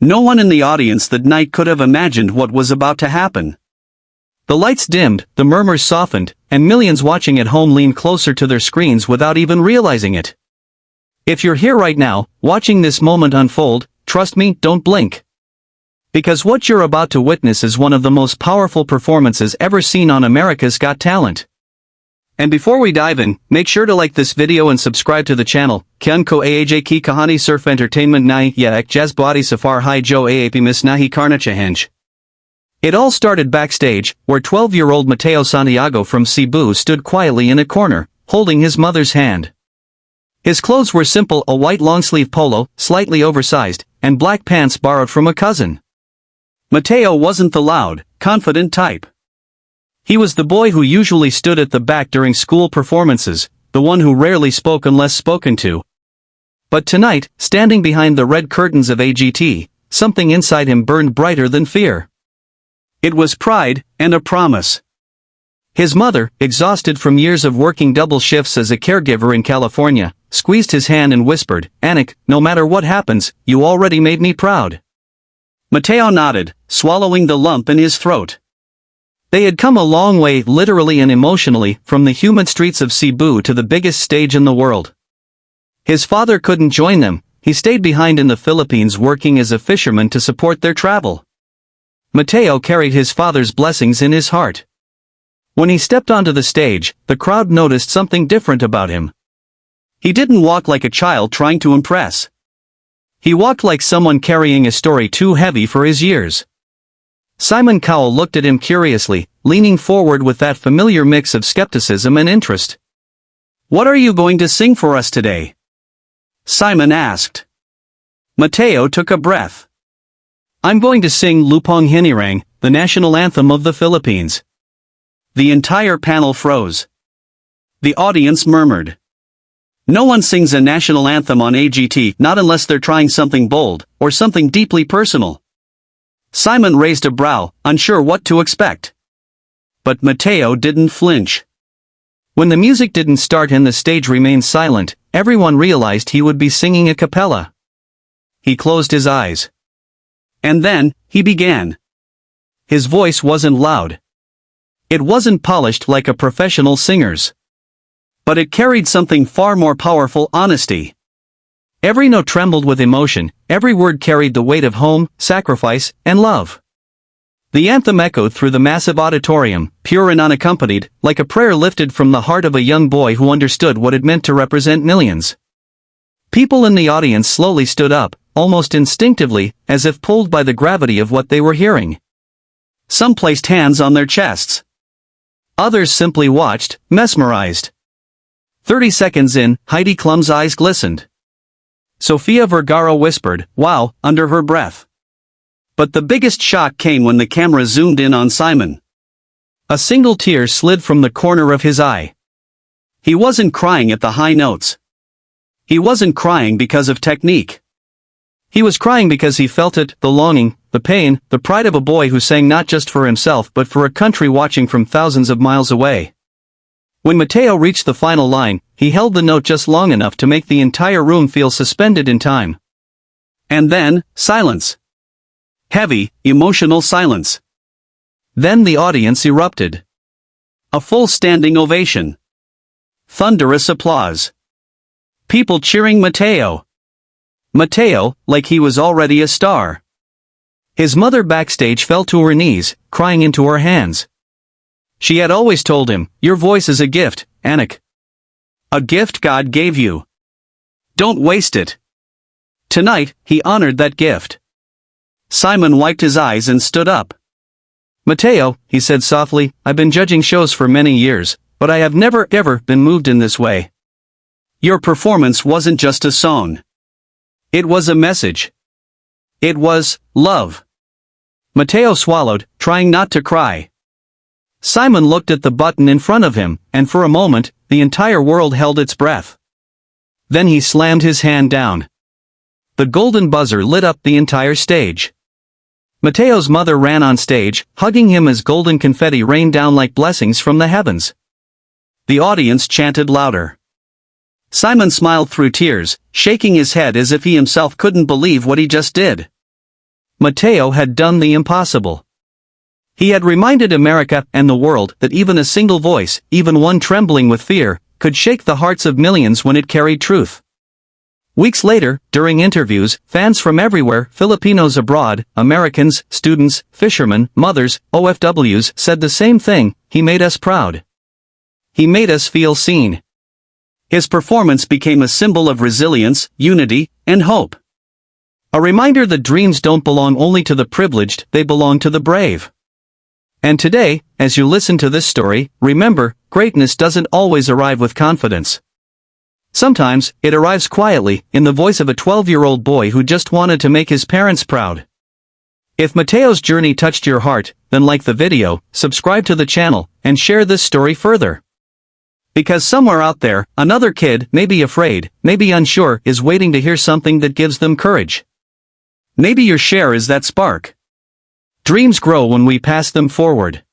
No one in the audience that night could have imagined what was about to happen. The lights dimmed, the murmurs softened, and millions watching at home leaned closer to their screens without even realizing it. If you're here right now, watching this moment unfold, trust me, don't blink. Because what you're about to witness is one of the most powerful performances ever seen on America's Got Talent. And before we dive in, make sure to like this video and subscribe to the channel. Kyan ko AAJ ki kahani surf entertainment nahi ya ek jazz body safar hai jo aap miss nahi karna chahange. It all started backstage, where 12-year-old Mateo Santiago from Cebu stood quietly in a corner, holding his mother's hand. His clothes were simple: a white long-sleeve polo, slightly oversized, and black pants borrowed from a cousin. Mateo wasn't the loud, confident type. He was the boy who usually stood at the back during school performances, the one who rarely spoke unless spoken to. But tonight, standing behind the red curtains of AGT, something inside him burned brighter than fear. It was pride, and a promise. His mother, exhausted from years of working double shifts as a caregiver in California, squeezed his hand and whispered, "Anik, no matter what happens, you already made me proud." Mateo nodded, swallowing the lump in his throat. They had come a long way, literally and emotionally, from the humid streets of Cebu to the biggest stage in the world. His father couldn't join them; he stayed behind in the Philippines working as a fisherman to support their travel. Mateo carried his father's blessings in his heart. When he stepped onto the stage, the crowd noticed something different about him. He didn't walk like a child trying to impress. He walked like someone carrying a story too heavy for his years. Simon Cowell looked at him curiously, leaning forward with that familiar mix of skepticism and interest. "What are you going to sing for us today?" Simon asked. Mateo took a breath. "I'm going to sing Lupang Hinirang, the national anthem of the Philippines." The entire panel froze. The audience murmured. No one sings a national anthem on AGT, not unless they're trying something bold, or something deeply personal. Simon raised a brow, unsure what to expect. But Mateo didn't flinch. When the music didn't start and the stage remained silent, everyone realized he would be singing a cappella. He closed his eyes. And then, he began. His voice wasn't loud. It wasn't polished like a professional singer's. But it carried something far more powerful: honesty. Every note trembled with emotion, every word carried the weight of home, sacrifice, and love. The anthem echoed through the massive auditorium, pure and unaccompanied, like a prayer lifted from the heart of a young boy who understood what it meant to represent millions. People in the audience slowly stood up, almost instinctively, as if pulled by the gravity of what they were hearing. Some placed hands on their chests. Others simply watched, mesmerized. 30 seconds in, Heidi Klum's eyes glistened. Sofia Vergara whispered, "Wow," under her breath. But the biggest shock came when the camera zoomed in on Simon. A single tear slid from the corner of his eye. He wasn't crying at the high notes. He wasn't crying because of technique. He was crying because he felt it, the longing, the pain, the pride of a boy who sang not just for himself but for a country watching from thousands of miles away. When Mateo reached the final line, he held the note just long enough to make the entire room feel suspended in time. And then, silence. Heavy, emotional silence. Then the audience erupted. A full standing ovation. Thunderous applause. People cheering Mateo. Mateo, like he was already a star. His mother backstage fell to her knees, crying into her hands. She had always told him, "Your voice is a gift, Anik. A gift God gave you. Don't waste it." Tonight, he honored that gift. Simon wiped his eyes and stood up. "Mateo," he said softly, "I've been judging shows for many years, but I have never ever been moved in this way. Your performance wasn't just a song. It was a message. It was love." Mateo swallowed, trying not to cry. Simon looked at the button in front of him, and for a moment, the entire world held its breath. Then he slammed his hand down. The golden buzzer lit up the entire stage. Mateo's mother ran on stage, hugging him as golden confetti rained down like blessings from the heavens. The audience chanted louder. Simon smiled through tears, shaking his head as if he himself couldn't believe what he just did. Mateo had done the impossible. He had reminded America and the world that even a single voice, even one trembling with fear, could shake the hearts of millions when it carried truth. Weeks later, during interviews, fans from everywhere, Filipinos abroad, Americans, students, fishermen, mothers, OFWs, said the same thing: he made us proud. He made us feel seen. His performance became a symbol of resilience, unity, and hope. A reminder that dreams don't belong only to the privileged, they belong to the brave. And today, as you listen to this story, remember, greatness doesn't always arrive with confidence. Sometimes, it arrives quietly, in the voice of a 12-year-old boy who just wanted to make his parents proud. If Mateo's journey touched your heart, then like the video, subscribe to the channel, and share this story further. Because somewhere out there, another kid, maybe afraid, maybe unsure, is waiting to hear something that gives them courage. Maybe your share is that spark. Dreams grow when we pass them forward.